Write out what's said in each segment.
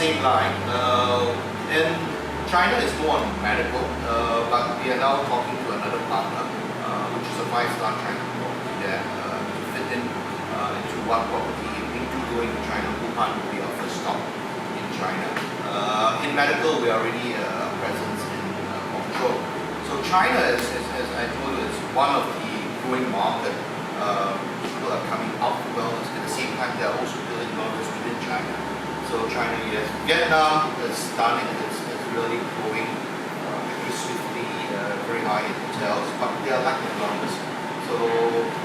same line. And China is more on medical, but we are now talking to another partner, which is a 5-star China property that to fit into one property into going to China. Wuhan will be our first stop in China. In medical, we are already present in control. So China, as I told you, is one of the growing market. People are coming out to wellness. At the same time, they are also building wellness within China. So China, yes. Vietnam is stunning. It's really growing very swiftly, very high in hotels, but they are lacking wellness. So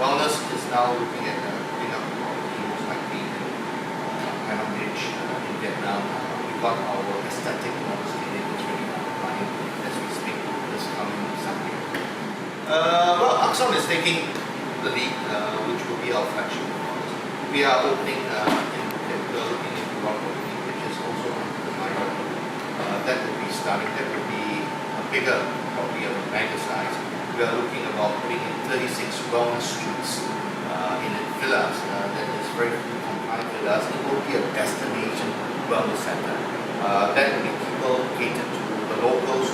wellness is now looking at putting up quality, most likely in Hanoi Beach in Vietnam. We got our aesthetic wellness clinic is really running as we speak this coming Sunday. Well, Aksorn is taking the lead, which will be our flagship. We are opening we are looking into one opening, which is also on the minor. That will be starting. That will be a bigger, probably a mega size. We are looking about putting in 36 wellness suites in villas. That is very compliant villas. It will be a destination wellness center. That will be people catered to the locals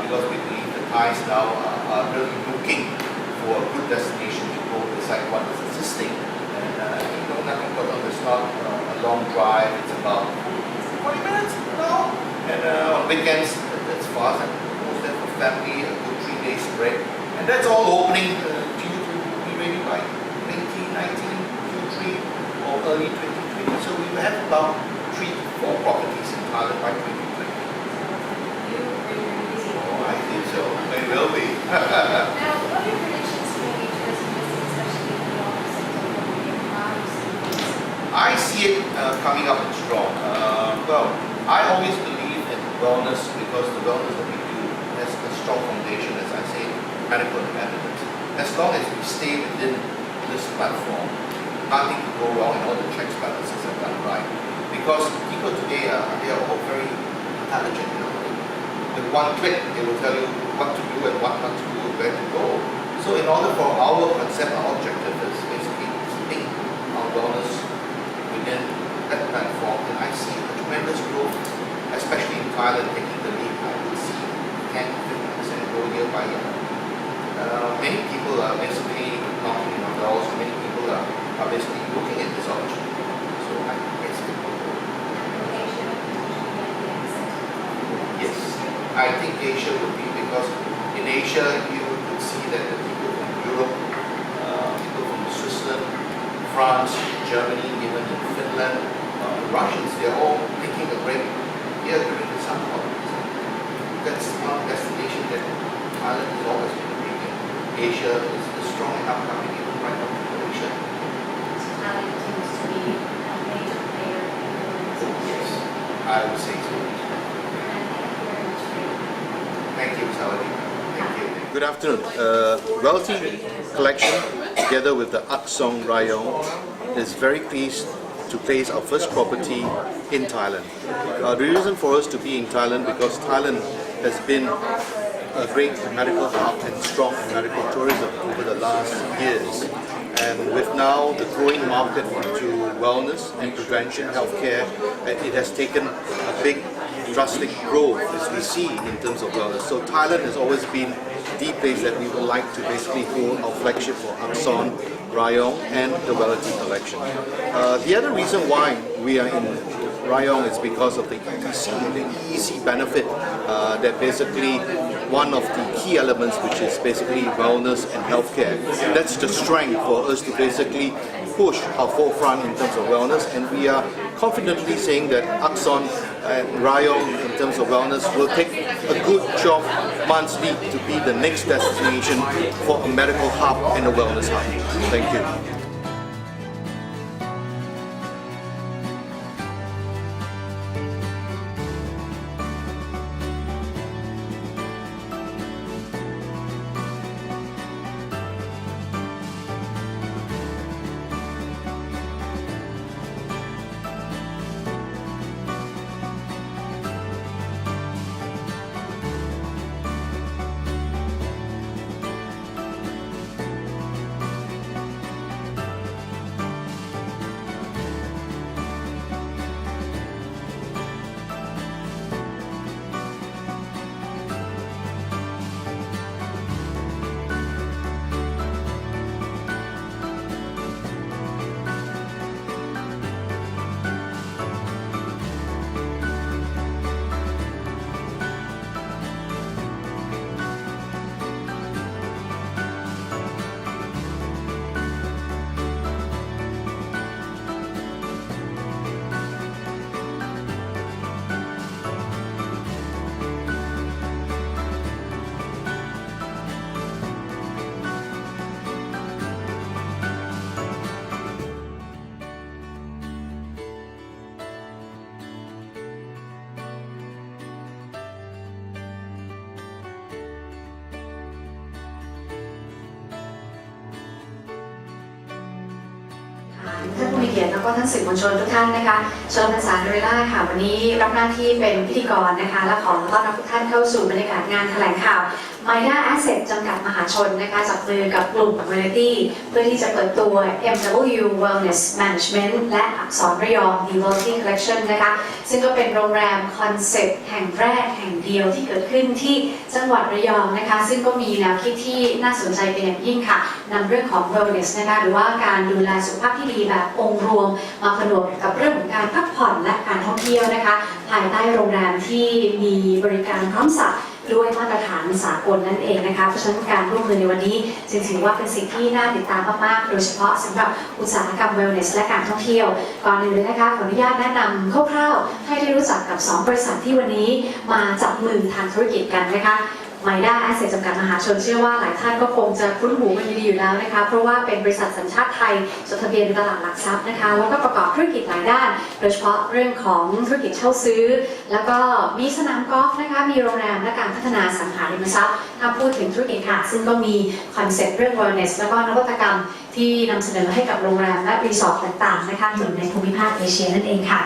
because we believe the Thais now are really looking for a good destination to go beside what is existing. And nothing but it's not a long drive. It's about 40 minutes, no? And on weekends, that's fast. And most of the family, a good 3 days break. And that's all opening due to be ready by 2019, Q3 or early 2020. So we will have about 3 to 4 properties in Thailand by 2020. Oh, I think so. They will be. Now, what are your predictions for the tourism business, especially in the wellness sector? I see it coming up and strong. Well, I always believe in wellness because the wellness that we do has a strong foundation, as I say, medical evidence. As long as we stay within this platform, nothing can go wrong and all the checks balances are done right. Because people today they are all very intelligent. With one click, they will tell you what to do and what not to do and where to go. So in order for our concept, our objective is basically keeping our wellness within that platform. And I see a tremendous growth, especially in Thailand, taking the lead. I will see 10-15% grow year by year. Many people are basically knocking on doors. Many people are basically looking at this opportunity. So I think it's a good growth. Yes. I think Asia would be because in Asia you could see that the people from Europe, people from Switzerland, France, Germany, even in Finland, Russians, they're all taking a break here during the summer holidays. That's one destination that Thailand has always been a big in. Asia is strong enough coming even right up to Malaysia. So Thailand continues to be a major player in the wellness sector. Yes, I would say so. Thank you, Saladi. Thank you. Good afternoon. Wellity collection, together with the Aksorn Rayong, is very pleased to place our first property in Thailand. The reason for us to be in Thailand because Thailand has been a great medical hub and strong medical tourism over the last years. And with now the growing market into wellness and prevention healthcare, it has taken a big drastic growth as we see in terms of wellness. So Thailand has always been the place that we would like to basically hold our flagship for Aksorn Rayong and the Wellity collection. The other reason why we are in Rayong is because of the EC benefit that basically one of the key elements, which is basically wellness and healthcare. That's the strength for us to basically push our forefront in terms of wellness, and we are confidently saying that Aksorn and Rayong in terms of wellness will take a good 12 months lead to be the next destination for a medical hub and a wellness hub. Thank you. ผู้มีเกียรติแล้วก็ท่านสื่อมวลชนทุกท่านนะคะชลพรรษาเดอะเวลล่าค่ะวันนี้รับหน้าที่เป็นพิธีกรนะคะและขอต้อนรับทุกท่านเข้าสู่บรรยากาศงานแถลงข่าว Maida Asset จำกัดมหาชนนะคะจับมือกับกลุ่ม Wellity เพื่อที่จะเปิดตัว MW Wellness Management และอักษรระยอง The Wellity Collection นะคะซึ่งก็เป็นโรงแรมคอนเซ็ปต์แห่งแรกแห่งเดียวที่เกิดขึ้นที่จังหวัดระยองนะคะซึ่งก็มีแนวคิดที่น่าสนใจเป็นอย่างยิ่งค่ะนำเรื่องของ Wellness นะคะหรือว่าการดูแลสุขภาพที่ดีแบบองค์รวมมาผนวกกับเรื่องของการพักผ่อนและการท่องเที่ยวนะคะภายใต้โรงแรมที่มีบริการพร้อมสับด้วยมาตรฐานสากลนั่นเองนะคะเพราะฉะนั้นการร่วมมือในวันนี้จึงถือว่าเป็นสิ่งที่น่าติดตามมากๆโดยเฉพาะสำหรับอุตสาหกรรม Wellness และการท่องเที่ยวก่อนอื่นเลยนะคะขออนุญาตแนะนำคร่าวๆให้ได้รู้จักกับ2บริษัทที่วันนี้มาจับมือทางธุรกิจกันนะคะ Maida Asset จำกัดมหาชนเชื่อว่าหลายท่านก็คงจะคุ้นหูกันดีอยู่แล้วนะคะเพราะว่าเป็นบริษัทสัญชาติไทยจดทะเบียนในตลาดหลักทรัพย์นะคะแล้วก็ประกอบธุรกิจหลายด้านโดยเฉพาะเรื่องของธุรกิจเช่าซื้อแล้วก็มีสนามกอล์ฟนะคะมีโรงแรมและการพัฒนาสังหาริมทรัพย์ถ้าพูดถึงธุรกิจค่ะซึ่งก็มีคอนเซ็ปต์เรื่อง wellness แล้วก็นวัตกรรมที่นำเสนอให้กับโรงแรมและรีสอร์ทต่างๆนะคะอยู่ในภูมิภาคเอเชียนั่นเองค่ะ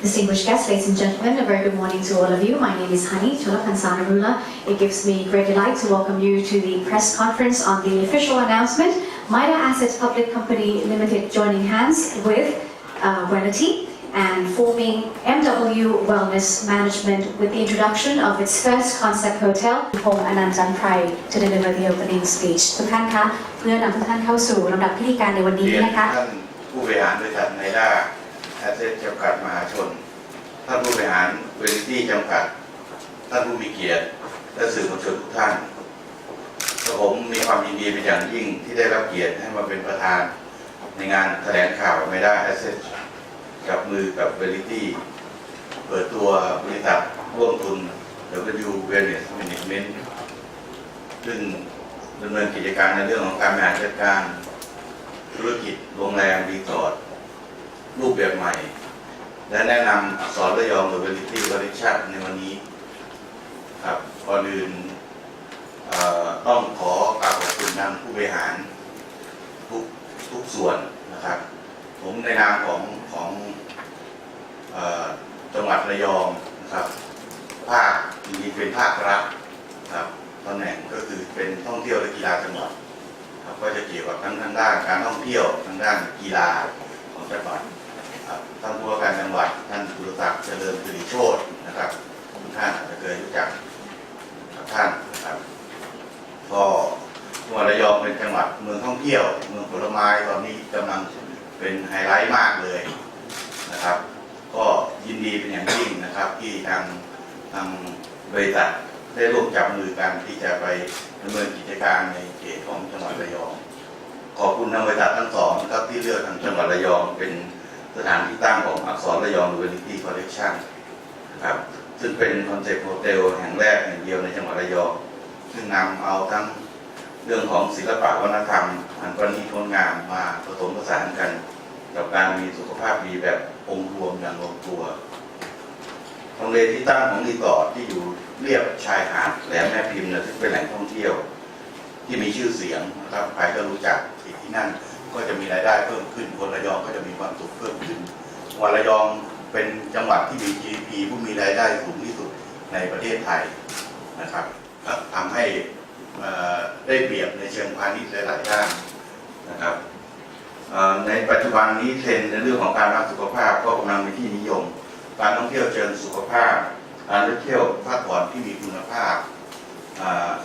Distinguished guests, ladies and gentlemen, a very good morning to all of you. My name is Hani Chulapansanarula. It gives me great delight to welcome you to the press conference on the official announcement, Maida Asset Public Company Limited joining hands with Wellity and forming MW Wellness Management with the introduction of its first concept hotel, Home Anantan Pride, to deliver the opening speech. ทุกท่านคะเพื่อนำทุกท่านเข้าสู่ลำดับพิธีการในวันนี้นะคะ ท่านผู้บริหารบริษัทไนด้าแอสเซทจำกัดมหาชนท่านผู้บริหารเวลิตี้จำกัดท่านผู้มีเกียรติและสื่อมวลชนทุกท่านผมมีความยินดีเป็นอย่างยิ่งที่ได้รับเกียรติให้มาเป็นประธานในงานแถลงข่าวไนด้าแอสเซทจับมือกับเวลิตี้เปิดตัวบริษัทร่วมทุน W Wellness Management ซึ่งดำเนินกิจการในเรื่องของการบริหารจัดการธุรกิจโรงแรมรีสอร์ทรูปแบบใหม่และแนะนำอักษรระยองหรือ Wellity คอลเลคชั่นในวันนี้ครับก่อนอื่นต้องขอกราบขอบคุณทางผู้บริหารทุกส่วนนะครับผมในนามของจังหวัดระยองนะครับภาคจริงๆเป็นภาครัฐครับตำแหน่งก็คือเป็นท่องเที่ยวและกีฬาจังหวัดครับก็จะเกี่ยวกับทั้งด้านการท่องเที่ยวทั้งด้านกีฬาของจังหวัดท่านผู้ว่าการจังหวัดท่านสุรศักดิ์เจริญสิริโชตินะครับทุกท่านอาจจะเคยรู้จักท่านนะครับก็จังหวัดระยองเป็นจังหวัดเมืองท่องเที่ยวเมืองผลไม้ตอนนี้กำลังเป็นไฮไลท์มากเลยนะครับก็ยินดีเป็นอย่างยิ่งนะครับที่ทางบริษัทได้ร่วมจับมือกันที่จะไปดำเนินกิจการในเขตของจังหวัดระยองขอบคุณทางบริษัททั้งสองนะครับที่เลือกทางจังหวัดระยองเป็นสถานที่ตั้งของอักษรระยองหรือ Wellity Collection นะครับซึ่งเป็นคอนเซ็ปต์โฮเทลแห่งแรกแห่งเดียวในจังหวัดระยองซึ่งนำเอาทั้งเรื่องของศิลปะวัฒนธรรมอันประณีตงดงามมาผสมผสานกันกับการมีสุขภาพดีแบบองค์รวมอย่างลงตัวทำเลที่ตั้งของรีสอร์ทที่อยู่เรียบชายหาดแหลมแม่พิมพ์ซึ่งเป็นแหล่งท่องเที่ยวที่มีชื่อเสียงนะครับใครก็รู้จักที่นั่นก็จะมีรายได้เพิ่มขึ้นคนระยองก็จะมีความสุขเพิ่มขึ้นจังหวัดระยองเป็นจังหวัดที่มี GDP ผู้มีรายได้สูงที่สุดในประเทศไทยนะครับทำให้ได้เปรียบในเชิงพาณิชย์หลายๆด้านนะครับในปัจจุบันนี้เทรนด์ในเรื่องของการรักสุขภาพก็กำลังเป็นที่นิยมการท่องเที่ยวเชิงสุขภาพการท่องเที่ยวพักผ่อนที่มีคุณภาพ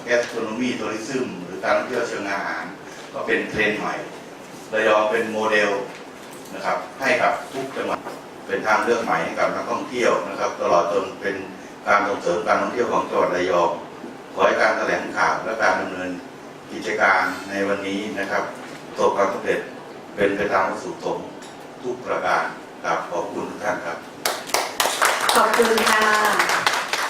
gastronomy tourism หรือการท่องเที่ยวเชิงอาหารก็เป็นเทรนด์ใหม่ระยองเป็นโมเดลนะครับให้กับทุกจังหวัดเป็นทางเลือกใหม่ให้กับนักท่องเที่ยวนะครับตลอดจนเป็นการส่งเสริมการท่องเที่ยวของจังหวัดระยองขอให้การแถลงข่าวและการดำเนินกิจการในวันนี้นะครับประสบความสำเร็จเป็นไปตามวัตถุประสงค์ทุกประการครับขอบคุณทุกท่านครับ ขอบคุณค่ะ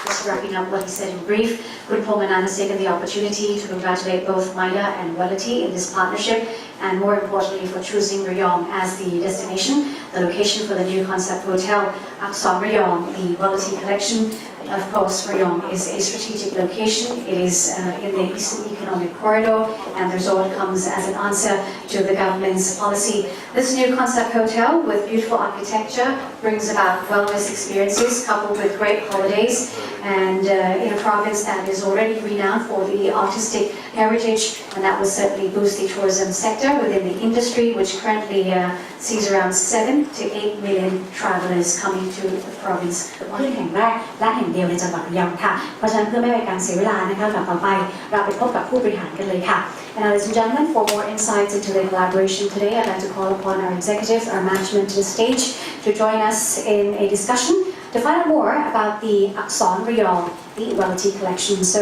Just wrapping up what he said in brief, Gurpong has taken the opportunity to congratulate both Maida and Wellity in this partnership, and more importantly for choosing Rayong as the destination, the location for the new concept hotel, Aksorn Rayong, the Wellity collection. Of course, Rayong is a strategic location. It is in the Eastern Economic economic corridor, and the resort comes as an answer to the government's policy. This new concept hotel with beautiful architecture brings about wellness experiences coupled with great holidays, and in a province that is already renowned for the artistic heritage, and that will certainly boost the tourism sector within the industry, which currently sees around 7 to 8 million travelers coming to the province. ขึ้นแห่งแรกและแห่งเดียวในจังหวัดระยองค่ะเพราะฉะนั้นเพื่อไม่ให้การเสียเวลานะคะลำดับต่อไปเราไปพบกับผู้บริหารกันเลยค่ะ And ladies and gentlemen, for more insights into the collaboration today, I'd like to call upon our executives, our management to the stage to join us in a discussion to find out more about the Aksorn Rayong, the Wellity collection. So,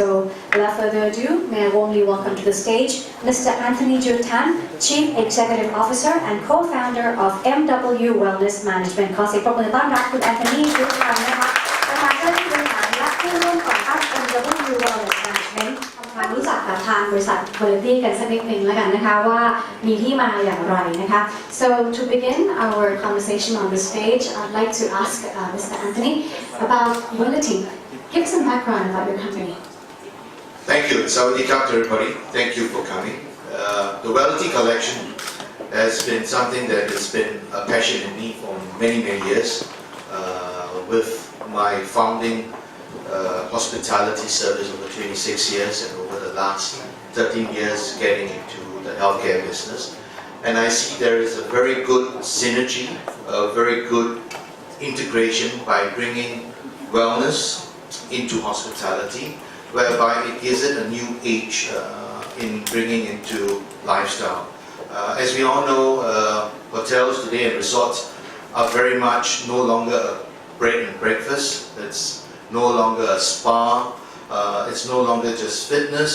without further ado, may I warmly welcome to the stage Mr. Anthony Jutan, Chief Executive Officer and co-founder of MW Wellness Management. ขอเสียงปรบมือต้อนรับคุณแอนโทนีจูตันนะคะประธานเจ้าหน้าที่บริหารและผู้ร่วมก่อตั้ง MW Wellness Management ทำความรู้จักกับทางบริษัท Wellity กันสักนิดนึงแล้วกันนะคะว่ามีที่มาอย่างไรนะคะ So to begin our conversation on the stage, I'd like to ask Mr. Anthony about Wellity. Give some background about your company. Thank you. Sawadee krap to everybody. Thank you for coming. The Wellity collection has been something that has been a passion in me for many, many years. With my founding hospitality service over 26 years and over the last 13 years getting into the healthcare business. And I see there is a very good synergy, a very good integration by bringing wellness into hospitality, whereby it gives it a new age in bringing into lifestyle. As we all know, hotels today and resorts are very much no longer a bread and breakfast. It's no longer a spa. It's no longer just fitness.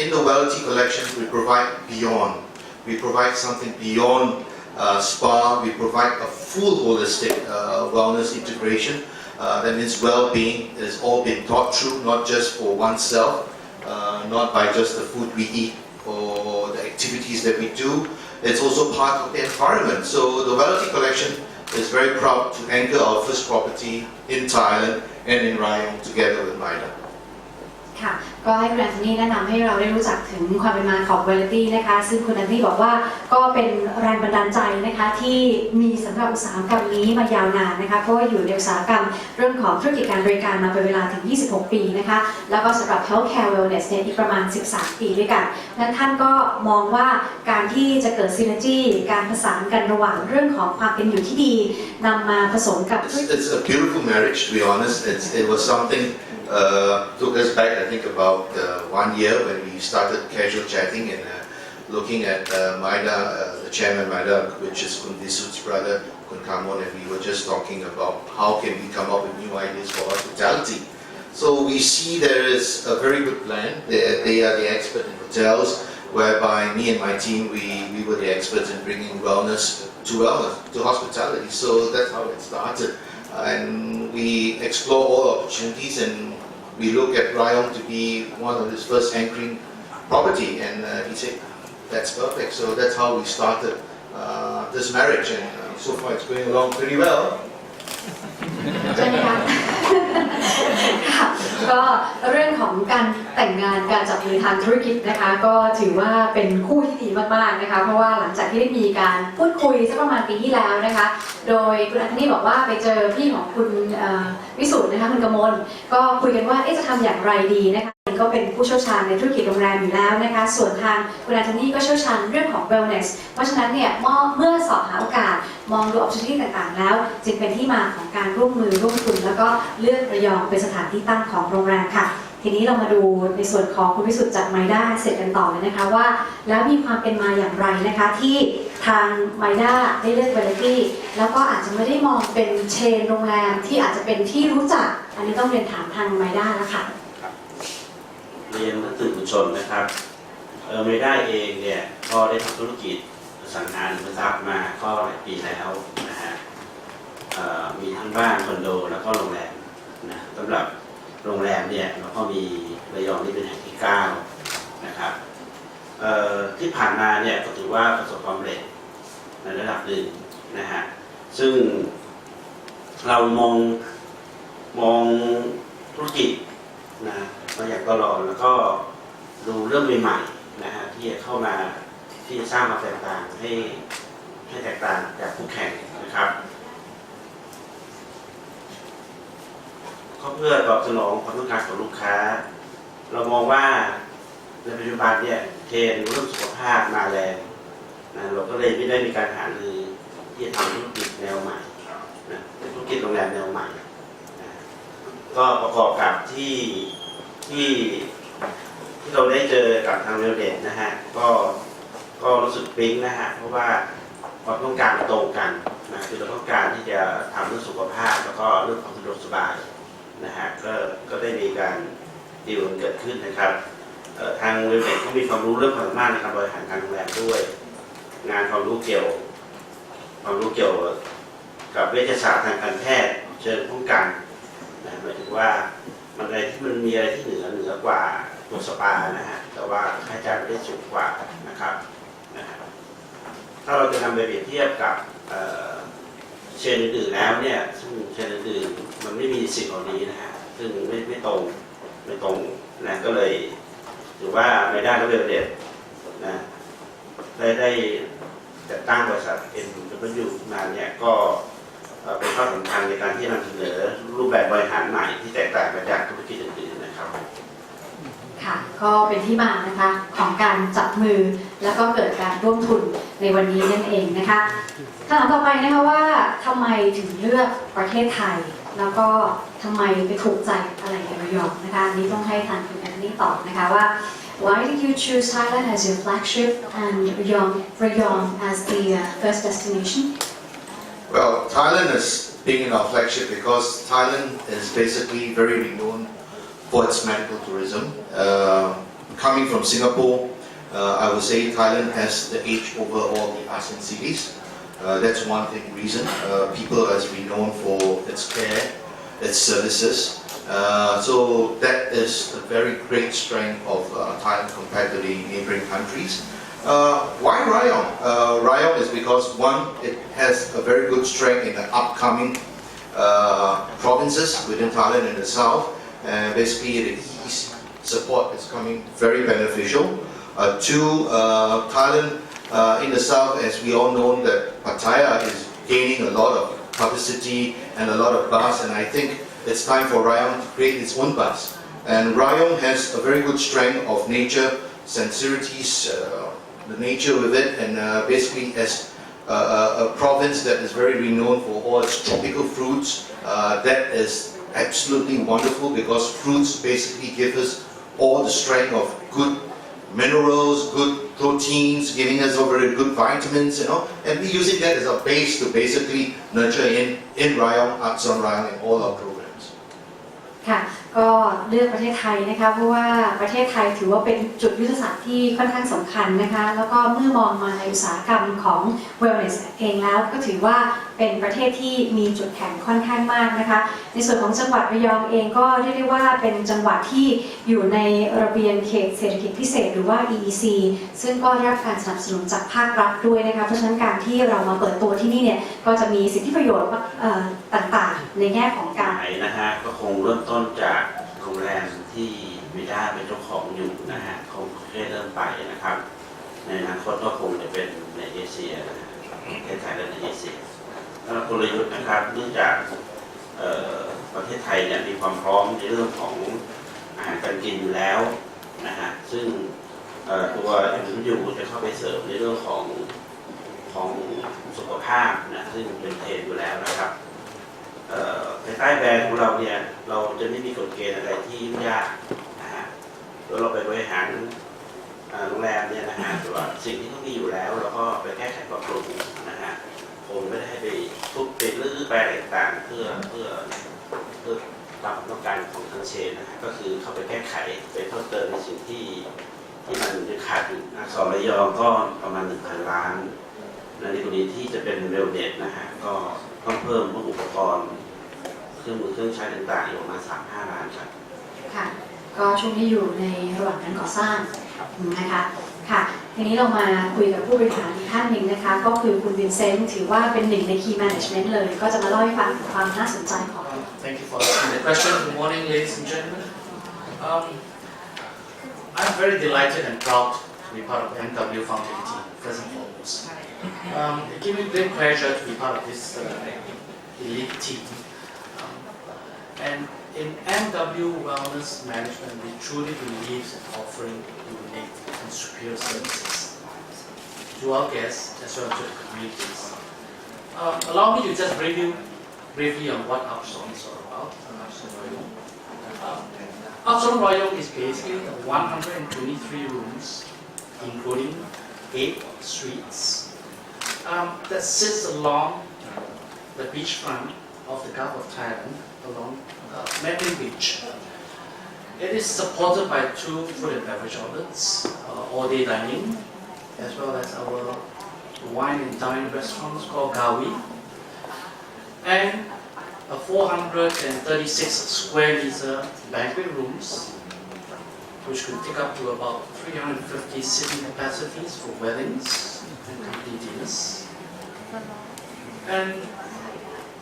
In the Wellity collection, we provide beyond. We provide something beyond spa. We provide a full holistic wellness integration. That means well-being is all been thought through, not just for oneself, not by just the food we eat or the activities that we do. It's also part of the environment. So the Wellity collection is very proud to anchor our first property in Thailand and in Rayong together with Maida. ค่ะก็ให้คุณแอนโทนีแนะนำให้เราได้รู้จักถึงความเป็นมาของ Wellity นะคะซึ่งคุณแอนโทนีบอกว่าก็เป็นแรงบันดาลใจนะคะที่มีสำหรับอุตสาหกรรมนี้มายาวนานนะคะเพราะว่าอยู่ในอุตสาหกรรมเรื่องของธุรกิจการบริการมาเป็นเวลาถึง 26 ปีนะคะแล้วก็สำหรับ Healthcare Wellness เนี่ยอีกประมาณ 13 ปีด้วยกันนั้นท่านก็มองว่าการที่จะเกิด Synergy การผสานกันระหว่างเรื่องของความเป็นอยู่ที่ดีนำมาผสมกับ It's a beautiful marriage, to be honest. It was something took us back, I think, about 1 year when we started casual chatting and looking at Maida, the chairman Maida, which is Kun Visut's brother, Kun Kamon, and we were just talking about how can we come up with new ideas for hospitality. So we see there is a very good plan. They are the expert in hotels, whereby me and my team, we were the experts in bringing wellness, to hospitality. So that's how it started. And we explore all opportunities and we look at Rayong to be one of his first anchoring property and he said that's perfect. So that's how we started this marriage and so far it's going along pretty well. ใช่ไหมคะ ก็เรื่องของการแต่งงานการจับมือทางธุรกิจนะคะก็ถือว่าเป็นคู่ที่ดีมากๆนะคะเพราะว่าหลังจากที่ได้มีการพูดคุยสักประมาณปีที่แล้วนะคะโดยคุณแอนโทนีบอกว่าไปเจอพี่ของคุณวิสุทธ์นะคะคุณกมลก็คุยกันว่าจะทำอย่างไรดีนะคะก็เป็นผู้เชี่ยวชาญในธุรกิจโรงแรมอยู่แล้วนะคะส่วนทางคุณแอนโทนีก็เชี่ยวชาญเรื่องของ wellness เพราะฉะนั้นเนี่ยเมื่อสอบหาโอกาสมองดู opportunity ต่างๆแล้วจึงเป็นที่มาของการร่วมมือร่วมทุนแล้วก็เลือกระยองเป็นสถานที่ตั้งของโรงแรมค่ะทีนี้เรามาดูในส่วนของคุณวิสุทธ์จากไมด้าเสร็จกันต่อเลยนะคะว่าแล้วมีความเป็นมาอย่างไรนะคะที่ทางไมด้าได้เลือก Wellity แล้วก็อาจจะไม่ได้มองเป็นเชนโรงแรมที่อาจจะเป็นที่รู้จักอันนี้ต้องเรียนถามทางไมด้าแล้วค่ะเรียนท่านสื่อมวลชนนะครับไม่ได้เองเนี่ยก็ได้ทำธุรกิจสังหาริมทรัพย์มาก็หลายปีแล้วนะฮะมีทั้งบ้านคอนโดแล้วก็โรงแรมนะสำหรับโรงแรมเนี่ยเราก็มีระยองนี่เป็นแห่งที่9นะครับที่ผ่านมาเนี่ยก็ถือว่าประสบความสำเร็จในระดับหนึ่งนะฮะซึ่งเรามองธุรกิจนะมาอย่างตลอดแล้วก็ ดูเรื่องใหม่ๆนะฮะที่จะเข้ามาที่จะสร้างความแตกต่างให้แตกต่างจากคู่แข่งนะครับก็เพื่อตอบสนองความต้องการของลูกค้าเรามองว่าในปัจจุบันเนี่ยเทรนด์เรื่องสุขภาพมาแรงนะเราก็เลยไม่ได้มีการหารือที่จะทำธุรกิจแนวใหม่นะเป็นธุรกิจโรงแรมแนวใหม่นะก็ประกอบกับที่เราได้เจอกับทางเวลเดนนะฮะก็รู้สึกปิ๊งนะฮะเพราะว่าความต้องการตรงกันนะคือเราต้องการที่จะทำเรื่องสุขภาพแล้วก็เรื่องความสะดวกสบายนะฮะก็ได้มีการดีลเกิดขึ้นนะครับทางเวลเดนเขามีความรู้เรื่องความสามารถในการบริหารการโรงแรมด้วยงานความรู้เกี่ยวกับเวชศาสตร์ทางการแพทย์เชิงป้องกันนะหมายถึงว่ามันอะไรที่มันมีอะไรที่เหนือกว่าตัวสปานะฮะแต่ว่าค่าใช้จ่ายไม่ได้สูงกว่านะครับถ้าเราจะนำไปเปรียบเทียบกับเชนอื่นแล้วเนี่ยซึ่งเชนอื่นมันไม่มีสิ่งเหล่านี้นะฮะซึ่งไม่ตรงนะก็เลยถือว่าไม่ได้แล้วเวลเดนนะได้จัดตั้งบริษัท MW มาเนี่ยก็เป็นข้อสำคัญในการที่นำเสนอรูปแบบบริหารใหม่ที่แตกต่างจากธุรกิจอื่นๆนะครับค่ะก็เป็นที่มานะคะของการจับมือแล้วก็เกิดการร่วมทุนในวันนี้นั่นเองนะคะคำถามต่อไปนะคะว่าทำไมถึงเลือกประเทศไทยแล้วก็ทำไมไปถูกใจอะไรในระยองนะคะอันนี้ต้องให้ทางคุณแอนนี่ตอบนะคะว่า Why did you choose Thailand as your flagship and Rayong as the first destination? Well, Thailand is being in our flagship because Thailand is basically very renowned for its medical tourism. Coming from Singapore, I would say Thailand has the edge over all the ASEAN cities. That's one reason. People are renowned for its care, its services. So that is a very great strength of Thailand compared to the neighboring countries. Why Rayong? Rayong is because one, it has a very good strength in the upcoming provinces within Thailand in the south. Basically, the east support is coming very beneficial. Two, Thailand in the south, as we all know, that Pattaya is gaining a lot of publicity and a lot of buzz, and I think it's time for Rayong to create its own buzz. And Rayong has a very good strength of nature, sensorities, the nature with it, and basically as a province that is very renowned for all its tropical fruits, that is absolutely wonderful because fruits basically give us all the strength of good minerals, good proteins, giving us very good vitamins, and we're using that as a base to basically nurture in Rayong, Aksorn Rayong, and all our programs. ค่ะก็เลือกประเทศไทยนะคะเพราะว่าประเทศไทยถือว่าเป็นจุดยุทธศาสตร์ที่ค่อนข้างสำคัญนะคะแล้วก็เมื่อมองมาในอุตสาหกรรมของ wellness เองแล้วก็ถือว่าเป็นประเทศที่มีจุดแข็งค่อนข้างมากนะคะในส่วนของจังหวัดระยองเองก็เรียกได้ว่าเป็นจังหวัดที่อยู่ในระเบียงเขตเศรษฐกิจพิเศษหรือว่า EEC ซึ่งก็ได้รับการสนับสนุนจากภาครัฐด้วยนะคะเพราะฉะนั้นการที่เรามาเปิดตัวที่นี่เนี่ยก็จะมีสิทธิประโยชน์ต่างๆในแง่ของการนะฮะก็คงเริ่มต้นจากโรงแรมที่วิด้าเป็นเจ้าของอยู่นะฮะคงแค่เริ่มไปนะครับในอนาคตก็คงจะเป็นในเอเชียนะฮะประเทศไทยและในเอเชียแล้วกลยุทธ์นะครับเนื่องจากประเทศไทยเนี่ยมีความพร้อมในเรื่องของอาหารการกินอยู่แล้วนะฮะซึ่งตัวMWจะเข้าไปเสริมในเรื่องของสุขภาพนะซึ่งเป็นเทรนด์อยู่แล้วนะครับภายใต้แบรนด์ของเราเนี่ยเราจะไม่มีกฎเกณฑ์อะไรที่ยุ่งยากนะฮะแล้วเราไปบริหารโรงแรมเนี่ยนะฮะแต่ว่าสิ่งที่ต้องมีอยู่แล้วเราก็ไปแก้ไขปรับปรุงนะฮะคงไม่ได้ให้ไปทุบไปรื้อไปอะไรต่างๆเพื่อตามความต้องการของทางเชนนะฮะก็คือเข้าไปแก้ไขไปเพิ่มเติมในสิ่งที่มันยังขาดอยู่อักษรระยองก็ประมาณ 1,000 ล้านในกรณีที่จะเป็นเวลเนสนะฮะก็ต้องเพิ่มพวกอุปกรณ์เครื่องมือเครื่องใช้ต่างๆอยู่ประมาณ 3-5 ล้านครับค่ะก็ช่วงที่อยู่ในระหว่างการก่อสร้างนะคะค่ะทีนี้เรามาคุยกับผู้บริหารอีกท่านหนึ่งนะคะก็คือคุณวินเซนต์ถือว่าเป็นหนึ่งใน Key Management เลยก็จะมาเล่าให้ฟังถึงความน่าสนใจของ Thank you for asking the question. Good morning, ladies and gentlemen. I I'm very delighted and proud to be part of the MW founding team, first and foremost. It gives me great pleasure to be part of this elite team. And in MW Wellness Management, we truly believe in offering unique and superior services to our guests as well as to the communities. Allow me to just review briefly on what Aksorn is all about. Aksorn Rayong is basically 123 rooms, including 8 suites, that sits along the beachfront of the Gulf of Thailand, along Medley Beach. It is supported by 2 food and beverage outlets, all-day dining, as well as our wine and dine restaurants called Gawi, and 436 square meter banquet rooms, which could take up to about 350 sitting capacities for weddings and company dinners. And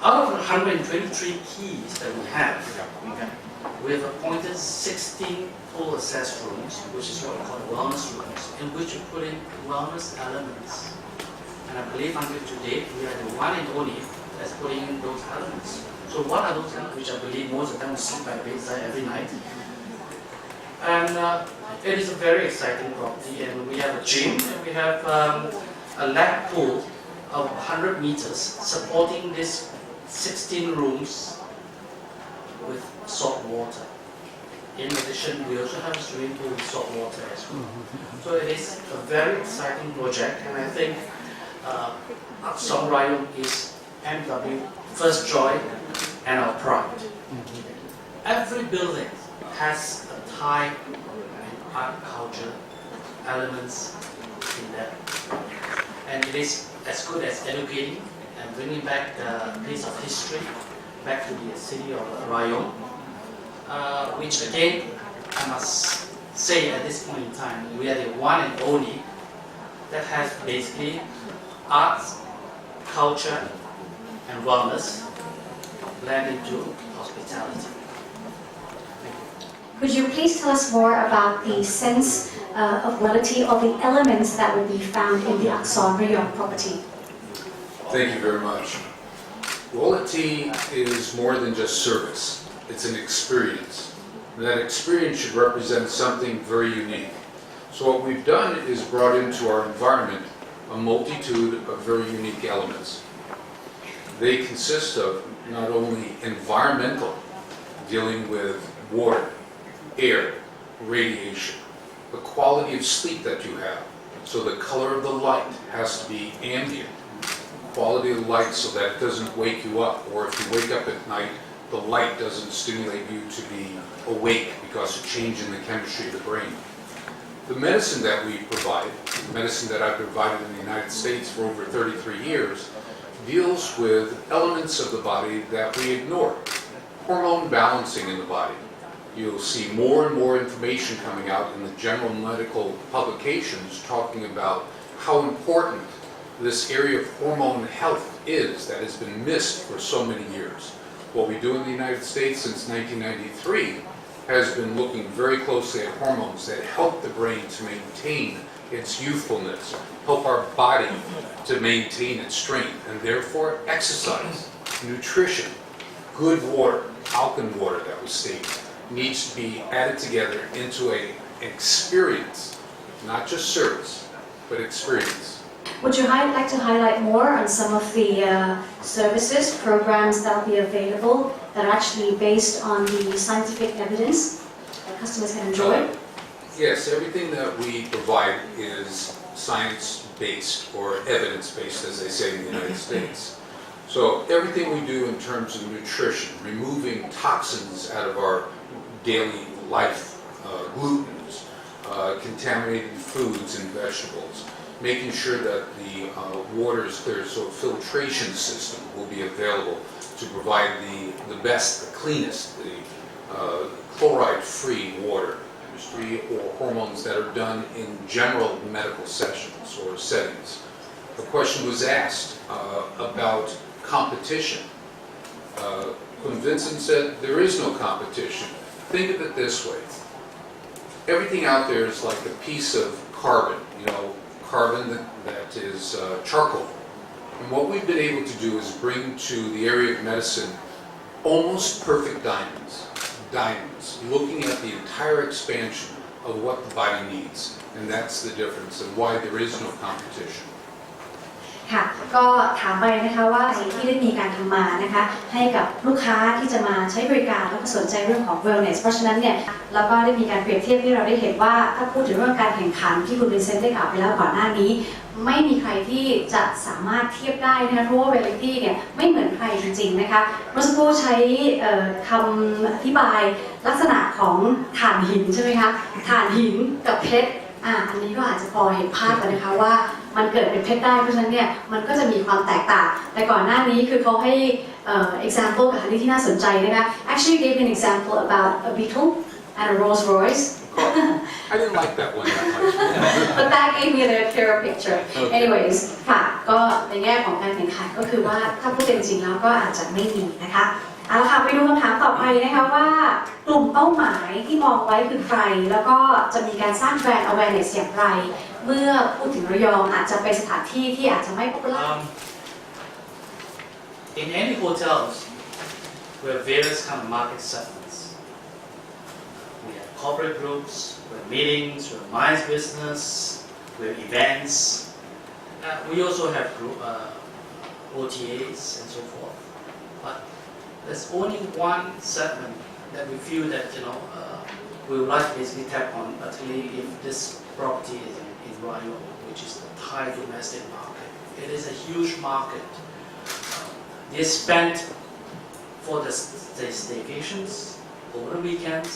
out of the 123 keys that we have appointed 16 full access rooms, which is what we call wellness rooms, in which we put in wellness elements. And I believe until today, we are the one and only that's putting in those elements. So what are those elements, which I believe most of them will sleep by bedside every night? And it is a very exciting property, and we have a gym, and we have a lap pool of 100 meters supporting these 16 rooms with salt water. In addition, we also have a swimming pool with salt water as well. So it is a very exciting project, and I think Aksorn Rayong is MW first joy and our pride. Every building has a Thai and art culture elements in there, and it is as good as educating and bringing back the piece of history back to the city of Rayong, which again, I must say at this point in time, we are the one and only that has basically arts, culture, and wellness blend into hospitality. Could you please tell us more about the sense of Wellity or the elements that will be found in the Aksorn Rayong property? Thank you very much. Wellity is more than just service. It's an experience. And that experience should represent something very unique. So what we've done is brought into our environment a multitude of very unique elements. They consist of not only environmental, dealing with water, air, radiation, the quality of sleep that you have. So the color of the light has to be ambient. Quality of the light so that it doesn't wake you up, or if you wake up at night, the light doesn't stimulate you to be awake because of change in the chemistry of the brain. The medicine that we provide, the medicine that I've provided in the United States for over 33 years, deals with elements of the body that we ignore. Hormone balancing in the body. You'll see more and more information coming out in the general medical publications talking about how important this area of hormone health is that has been missed for so many years. What we do in the United States since 1993 has been looking very closely at hormones that help the brain to maintain its youthfulness, help our body to maintain its strength, and therefore exercise, nutrition, good water, alkaline water that was stated, needs to be added together into an experience, not just service, but experience. Would you like to highlight more on some of the services, programs that will be available that are actually based on the scientific evidence that customers can enjoy? Yes, everything that we provide is science-based or evidence-based, as they say in the United States. So everything we do in terms of nutrition, removing toxins out of our daily life, glutens, contaminated foods and vegetables, making sure that the water is clear, so a filtration system will be available to provide the best, the cleanest, the chloride-free water, or hormones that are done in general medical sessions or settings. The question was asked about competition. When Vincent said there is no competition, think of it this way. everything out there is like a piece of carbon, carbon that is charcoal. And what we've been able to do is bring to the area of medicine almost perfect diamonds, looking at the entire expansion of what the body needs. And that's the difference and why there is no competition. ค่ะก็ถามไปนะคะว่าสิ่งที่ได้มีการทำมานะคะให้กับลูกค้าที่จะมาใช้บริการแล้วก็สนใจเรื่องของ wellness เพราะฉะนั้นเนี่ยเราก็ได้มีการเปรียบเทียบที่เราได้เห็นว่าถ้าพูดถึงเรื่องการแข่งขันที่คุณวินเซนต์ได้กล่าวไปแล้วก่อนหน้านี้ไม่มีใครที่จะสามารถเทียบได้นะคะเพราะว่า Wellity เนี่ยไม่เหมือนใครจริงๆนะคะเมื่อสักครู่ใช้คำอธิบายลักษณะของถ่านหินใช่ไหมคะถ่านหินกับเพชรอันนี้ก็อาจจะพอเห็นภาพกันนะคะว่ามันเกิดเป็นเพชรได้เพราะฉะนั้นเนี่ยมันก็จะมีความแตกต่างแต่ก่อนหน้านี้คือเขาให้example กับอันนี้ที่น่าสนใจนะคะ actually gave an example about a beetle and a Rolls Royce I didn't like that one that much. but that gave me the clearer picture anyways ค่ะก็ในแง่ของการแข่งขันก็คือว่าถ้าพูดจริงๆแล้วก็อาจจะไม่มีนะคะเอาละค่ะไปดูคำถามต่อไปนะคะว่ากลุ่มเป้าหมายที่มองไว้คือใครแล้วก็จะมีการสร้างแบรนด์ awareness อย่างไรเมื่อพูดถึงระยองอาจจะเป็นสถานที่ที่อาจจะไม่ popular In any hotels, we have various kind of market segments. We have corporate groups, we have meetings, we have minds business, we have events. We also have group, OTAs and so forth. But there's only one segment that we feel that we would like to basically tap on, particularly if this property is in Rayong, which is the Thai domestic market. It is a huge market. They spend for the staycations over the weekends.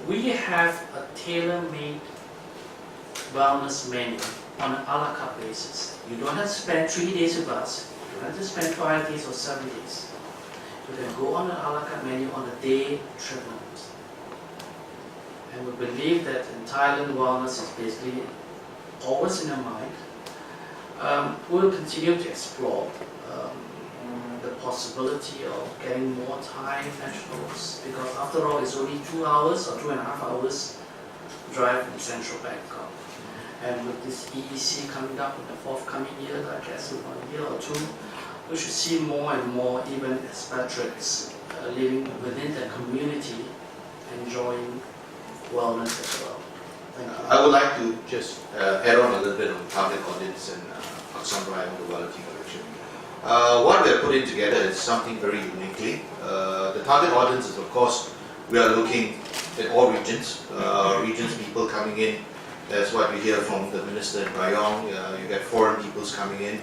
We have a tailor-made wellness menu on an a la carte basis. You don't have to spend 3 days with us. You don't have to spend 5 days or 7 days. You can go on an a la carte menu on a day treatment. And we believe that in Thailand, wellness is basically always in our mind. We'll continue to explore the possibility of getting more Thai nationals because after all it's only 2 hours or 2.5 hours drive from central Bangkok. And with this EEC coming up in the forthcoming years, I guess in 1 year or 2, we should see more and more even expatriates living within the community enjoying wellness as well. Thank you. I would like to just add on a little bit on target audience and Aksorn Rayong, the Wellity collection. What we are putting together is something very uniquely. The target audience is, of course, we are looking at all regions, people coming in. That's what we hear from the minister in Rayong. You get foreign peoples coming in.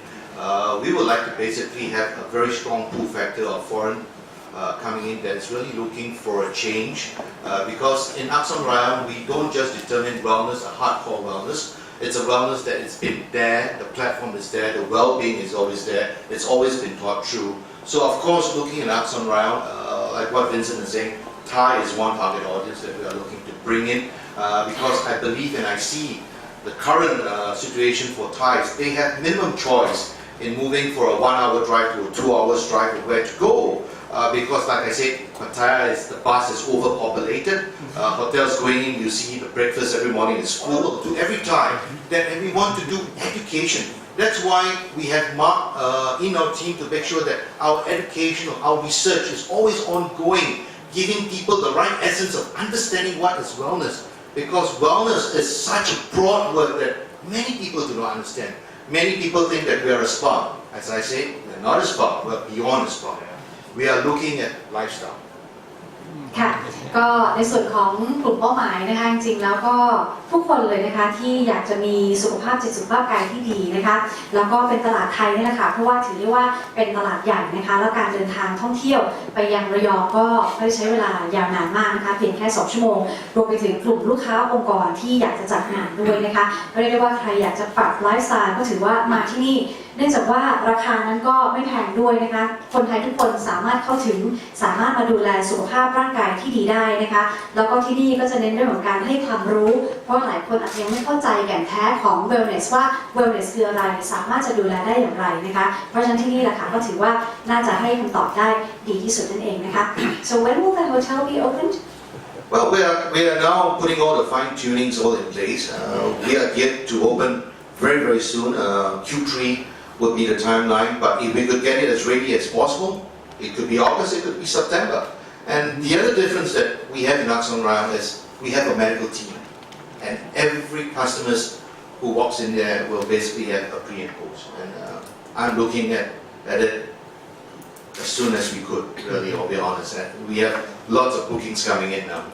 We would like to basically have a very strong pull factor of foreign coming in that's really looking for a change. Because in Aksorn Rayong, we don't just determine wellness, a hardcore wellness. It's a wellness that it's been there, the platform is there, the well-being is always there, it's always been taught through. So of course, looking at Aksorn Rayong, like what Vincent is saying, Thai is one target audience that we are looking to bring in because I believe and I see the current situation for Thais, they have minimum choice in moving for a 1 hour drive to a 2 hours drive of where to go. Because like I said, Pattaya is the bus is overpopulated. Hotels going in, you see the breakfast every morning is full. To every time that and we want to do education. That's why we have Mark in our team to make sure that our education or our research is always ongoing, giving people the right essence of understanding what is wellness. Because wellness is such a broad word that many people do not understand. Many people think that we are a spa. As I say, we're not a spa, we're beyond a spa. We are looking at lifestyle. ค่ะก็ในส่วนของกลุ่มเป้าหมายนะคะจริงๆแล้วก็ทุกคนเลยนะคะที่อยากจะมีสุขภาพจิตสุขภาพกายที่ดีนะคะแล้วก็เป็นตลาดไทยนี่แหละค่ะเพราะว่าถือได้ว่าเป็นตลาดใหญ่นะคะแล้วการเดินทางท่องเที่ยวไปยังระยองก็ไม่ได้ใช้เวลายาวนานมากนะคะเพียงแค่2 ชั่วโมงรวมไปถึงกลุ่มลูกค้าองค์กรที่อยากจะจัดงานด้วยนะคะเรียกได้ว่าใครอยากจะปรับไลฟ์สไตล์ก็ถือว่ามาที่นี่เนื่องจากว่าราคานั้นก็ไม่แพงด้วยนะคะคนไทยทุกคนสามารถเข้าถึงสามารถมาดูแลสุขภาพร่างกายที่ดีได้นะคะแล้วก็ที่นี่ก็จะเน้นเรื่องของการให้ความรู้เพราะหลายคนอาจจะยังไม่เข้าใจแก่นแท้ของ wellness ว่า wellness คืออะไรสามารถจะดูแลได้อย่างไรนะคะเพราะฉะนั้นที่นี่แหละค่ะก็ถือว่าน่าจะให้คำตอบได้ดีที่สุดนั่นเองนะคะ So when will the hotel be opened? Well, we are now putting all the fine tunings all in place. We are yet to open very soon. Q3 will be the timeline, but if we could get it as ready as possible, it could be August, it could be September. And the other difference that we have in Aksorn Rayong is we have a medical team, and every customer who walks in there will basically have a pre and post. And I'm looking at it as soon as we could, really, I'll be honest. And we have lots of bookings coming in now.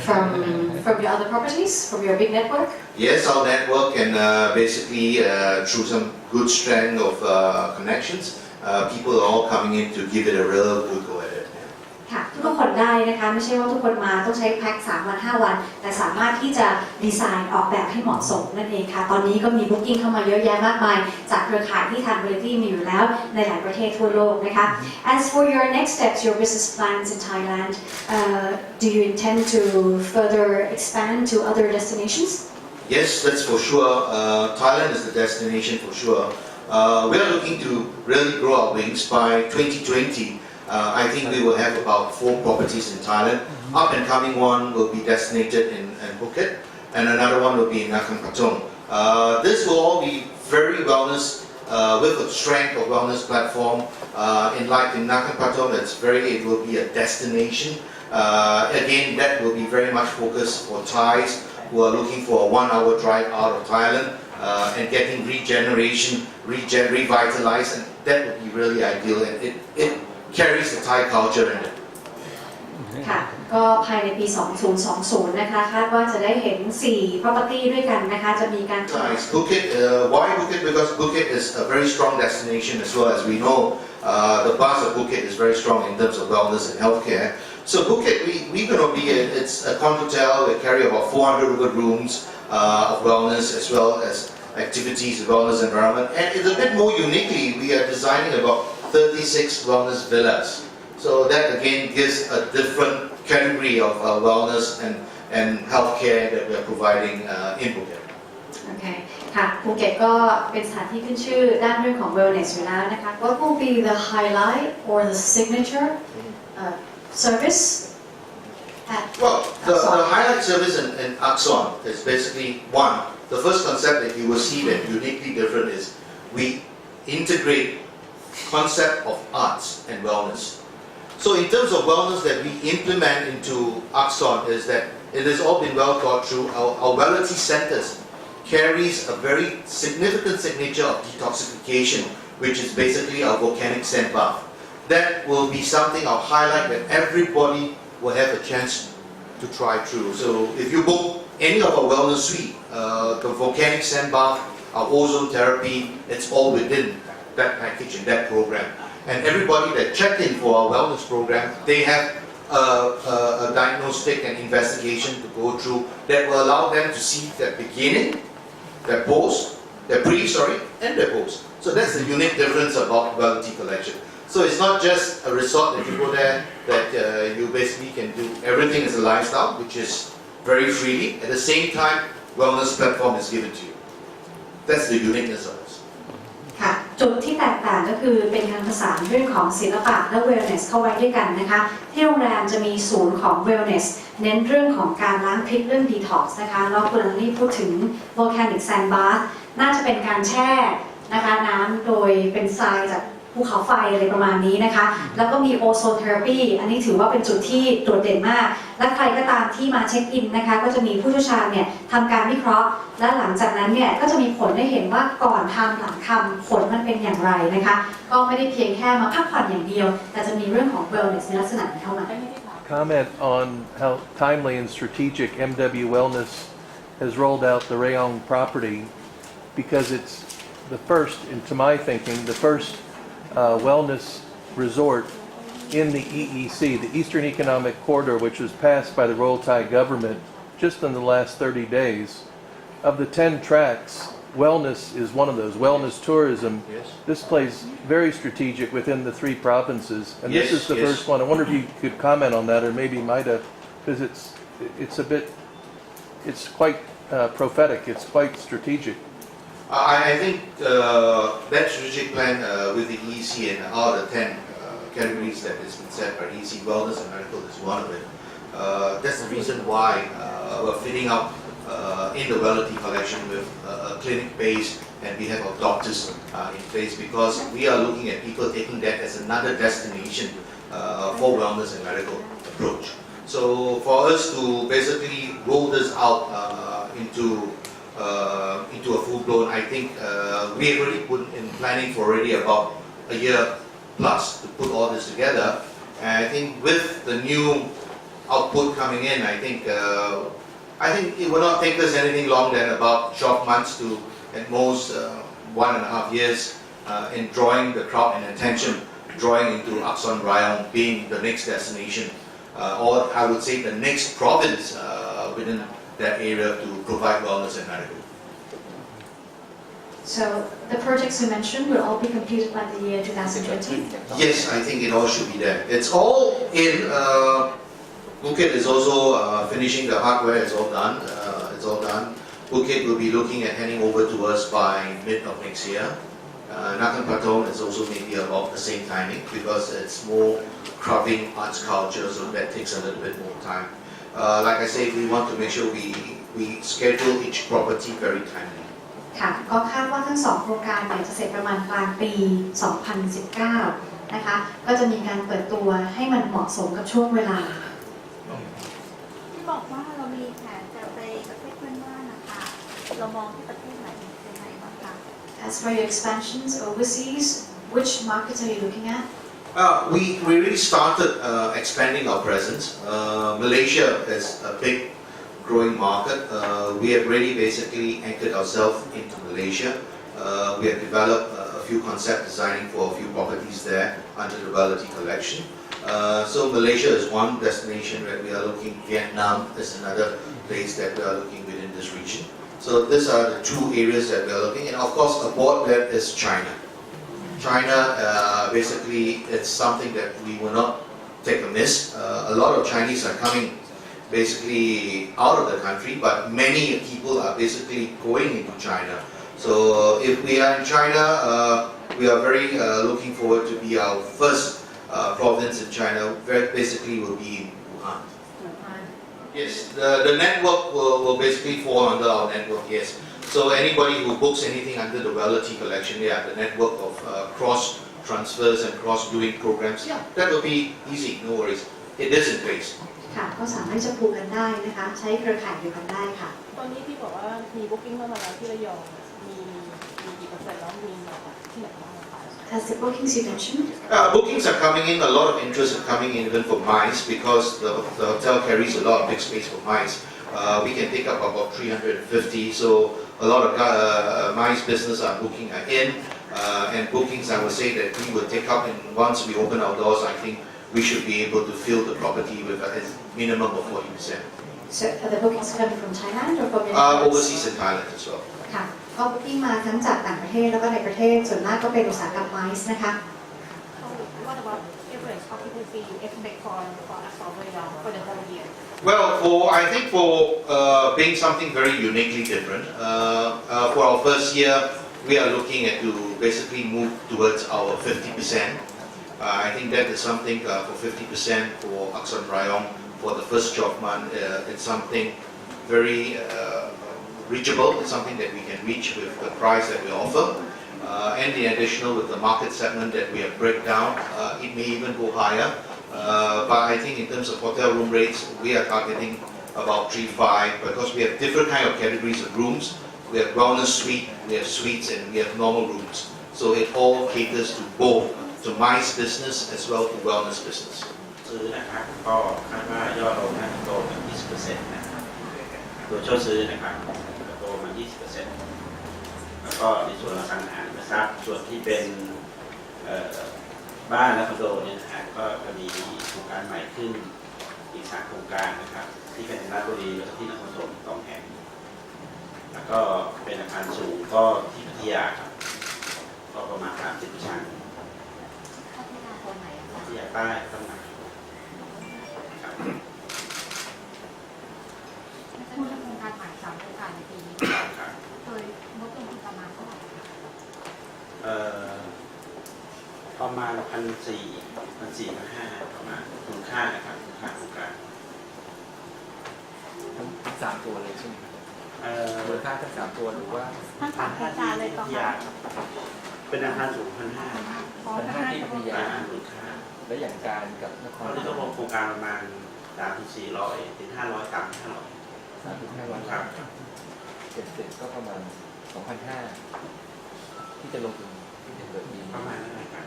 From your other properties, from your big network? Yes, our network, and basically through some good strength of connections, people are all coming in to give it a real good go at it. ค่ะทุกคนได้นะคะไม่ใช่ว่าทุกคนมาต้องใช้แพ็ค3 วัน 5 วันแต่สามารถที่จะดีไซน์ออกแบบให้เหมาะสมนั่นเองค่ะตอนนี้ก็มีบุ๊กิ้งเข้ามาเยอะแยะมากมายจากเครือข่ายที่ทาง Wellity มีอยู่แล้วในหลายประเทศทั่วโลกนะคะ As for your next steps, your business plans in Thailand, do you intend to further expand to other destinations? Yes, that's for sure. Thailand is the destination for sure. We are looking to really grow our wings by 2020. I think we will have about 4 properties in Thailand. Up and coming one will be designated in Phuket, and another one will be in Nakhon Pathom. This will all be very wellness, with a strength of wellness platform. In Nakhon Pathom, it will be a destination. Again, that will be very much focused for Thais who are looking for a 1-hour drive out of Thailand and getting regeneration, revitalized, and that would be really ideal. And it carries the Thai culture in it. ค่ะก็ภายในปี 2020 นะคะคาดว่าจะได้เห็น 4 property ด้วยกันนะคะจะมีการ Nice. Phuket, why Phuket? Because Phuket is a very strong destination as well. As we know, the buzz of Phuket is very strong in terms of wellness and healthcare. So Phuket, we're going to be, it's a condotel. We carry about 400 good rooms of wellness as well as activities, wellness environment. And it's a bit more uniquely, we are designing about 36 wellness villas. So that again gives a different category of wellness and healthcare that we are providing in Phuket. โอเคค่ะภูเก็ตก็เป็นสถานที่ขึ้นชื่อด้านเรื่องของ wellness อยู่แล้วนะคะ What will be the highlight or the signature service at Well, the Aksorn? highlight service in Aksorn is basically one. The first concept that you will see that uniquely different is we integrate concept of arts and wellness. So in terms of wellness that we implement into Aksorn is that it has all been well thought through. Our Wellity centers carries a very significant signature of detoxification, which is basically our volcanic sand bath. That will be something I'll highlight that everybody will have a chance to try through. So if you book any of our wellness suite, the volcanic sand bath, our ozone therapy, it's all within that package in that program. And everybody that checked in for our wellness program, they have a diagnostic and investigation to go through that will allow them to see their beginning, their post, their and their post. So that's the unique difference about Wellity collection. So it's not just a resort that you go there that you basically can do everything as a lifestyle, which is very freely. At the same time, wellness platform is given to you. That's the uniqueness of it. ค่ะจุดที่แตกต่างก็คือเป็นการผสานเรื่องของศิลปะและ wellness เข้าไว้ด้วยกันนะคะที่โรงแรมจะมีศูนย์ของ wellness เน้นเรื่องของการล้างพิษเรื่อง detox นะคะแล้วคุณลังนี่พูดถึง volcanic sand bath น่าจะเป็นการแช่นะคะน้ำโดยเป็นทรายจากภูเขาไฟอะไรประมาณนี้นะคะแล้วก็มีโอโซนเทอราปีอันนี้ถือว่าเป็นจุดที่โดดเด่นมากและใครก็ตามที่มาเช็คอินนะคะก็จะมีผู้เชี่ยวชาญเนี่ยทำการวิเคราะห์และหลังจากนั้นเนี่ยก็จะมีผลได้เห็นว่าก่อนทำหลังทำผลมันเป็นอย่างไรนะคะก็ไม่ได้เพียงแค่มาพักผ่อนอย่างเดียวแต่จะมีเรื่องของ wellness ในลักษณะนี้เข้ามา Comment on how timely and strategic MW Wellness has rolled out the Rayong property because it's the first, to my thinking, the first wellness resort in the EEC, the Eastern Economic Corridor, which was passed by the Royal Thai government just in the last 30 days. Of the 10 tracks, wellness is one of those. Wellness tourism. Yes. This plays very strategic within the 3 provinces, and this is the Yes. first one. I wonder if you could comment on that, or maybe might have, because it's quite prophetic. It's quite strategic. I think that strategic plan with the EEC and all the 10 categories that has been set by EEC, wellness and medical is one of it. That's the reason why we're fitting out in the Wellity collection with a clinic base, and we have our doctors in place because we are looking at people taking that as another destination for wellness and medical approach. So for us to basically roll this out into a full-blown, I think we already put in planning for already about a year plus to put all this together. And I think with the new output coming in, I think it will not take us anything long than about 12 months to at most 1.5 years in drawing the crowd and attention, drawing into Aksorn Rayong being the next destination, or I would say the next province within that area to provide wellness and medical. So the projects you mentioned will all be completed by the year 2020. Yes, I think it all should be there. It's all in. Phuket is also finishing the hardware. It's all done. Phuket will be looking at handing over to us by mid of next year. Nakhon Pathom is also maybe about the same timing because it's more crafting arts culture, so that takes a little bit more time. Like I say, we want to make sure we schedule each property very timely. ค่ะก็คาดว่าทั้งสองโครงการเนี่ยจะเสร็จประมาณกลางปี 2019 นะคะก็จะมีการเปิดตัวให้มันเหมาะสมกับช่วงเวลา ที่บอกว่าเรามีแผนจะไปประเทศเพื่อนบ้านนะคะเรามองที่ประเทศไหนเป็นไหนบ้างคะ As for your expansions overseas, which markets are you looking at? We really started expanding our presence. Malaysia is a big growing market. We have really basically anchored ourselves into Malaysia. We have developed a few concept designing for a few properties there under the Wellity collection. So Malaysia is one destination where we are looking. Vietnam is another place that we are looking within this region. So these are the two areas that we are looking, and of course aboard that is China. China, basically, it's something that we will not take amiss. A lot of Chinese are coming basically out of the country, but many people are basically going into China. So if we are in China, we are very looking forward to be our first province in China. Basically, will be in Wuhan. Yes, the network will basically fall under our network. Yes. So anybody who books anything under the Wellity collection, the network of cross transfers and cross doing programs, that will be easy, no worries. It is in place. ค่ะก็สามารถจะผูกกันได้นะคะใช้เครือข่ายเดียวกันได้ค่ะ ตอนนี้ที่บอกว่ามี booking เข้ามาแล้วที่ระยองมีกี่เปอร์เซ็นต์แล้วมีมาจากที่ไหนบ้างคะ As the bookings you mentioned, Bookings are coming in. A lot of interest is coming in even for mice because the hotel carries a lot of big space for mice. We can take up about 350. So a lot of mice business are booking in, and bookings I would say that we will take up. And once we open our doors, I think we should be able to fill the property with a minimum of 40%. so are the bookings coming from Thailand or from Overseas in Thailand as well. ค่ะก็บุ๊กิ้งมาทั้งจากต่างประเทศแล้วก็ในประเทศส่วนมากก็เป็นอุตสาหกรรมไมซ์นะคะ What about average occupancy you expect for Aksorn Rayong for the whole year? Well, I think for being something very uniquely different, for our first year, we are looking at to basically move towards our 50%. I think that is something for 50% for Aksorn Rayong for the first 12 months. It's something very reachable. It's something that we can reach with the price that we offer. And the additional with the market segment that we have break down, it may even go higher. But I think in terms of hotel room rates, we are targeting about 3-5 because we have different kind of categories of rooms. We have wellness suite, we have suites, and we have normal rooms. So it all caters to both to mice business as well to wellness business. ซื้อนะครับก็คาดว่ายอดโรงงานโตเป็น 20% นะครับตัวช่วยซื้อนะครับโตมา 20%แล้วก็ในส่วนอสังหาริมทรัพย์ส่วนที่เป็นบ้านและคอนโดเนี่ยนะฮะก็จะมีโครงการใหม่ขึ้นอีก3โครงการนะครับที่เป็นราชบุรีและที่นครปฐม2แห่งแล้วก็เป็นอาคารสูงก็ที่พัทยาครับก็ประมาณ30 ชั้นพัทยาใต้ตำหนักครับ จะมีโครงการใหม่3โครงการในปีนี้โดยงบลงทุนประมาณเท่าไหร่ ประมาณ1,400 1,500ประมาณคุณค่านะครับคุณค่าโครงการ ทั้ง3ตัวเลยใช่ไหมครับ มูลค่า ทั้ง3ตัวหรือว่า ทั้งสามโครงการเลยต่อคะ เป็นอาคารสูง1,500 อ๋อ พัน ทั้ง ห้า ห้า ที่ โค พั รง ทยา การ มูลค่า และอย่างการกับนค ต ร อนนี้ก็รวมโครงการประมาณ3-400 ถึง 500 3,500 3,500 ครับ เสร็จก็ประมาณ 2,500 ที่จะลงทุนที่จะเกิดมี ประมาณนั้นนะครับ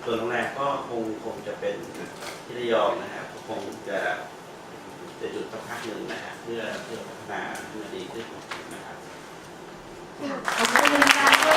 ส่วนโรงแรมก็คงจะเป็นที่ระยองนะครับคงจะหยุดสักพักหนึ่งนะฮะเพื่อพัฒนาให้มันดีขึ้นนะครับ ขอบคุณการด้วย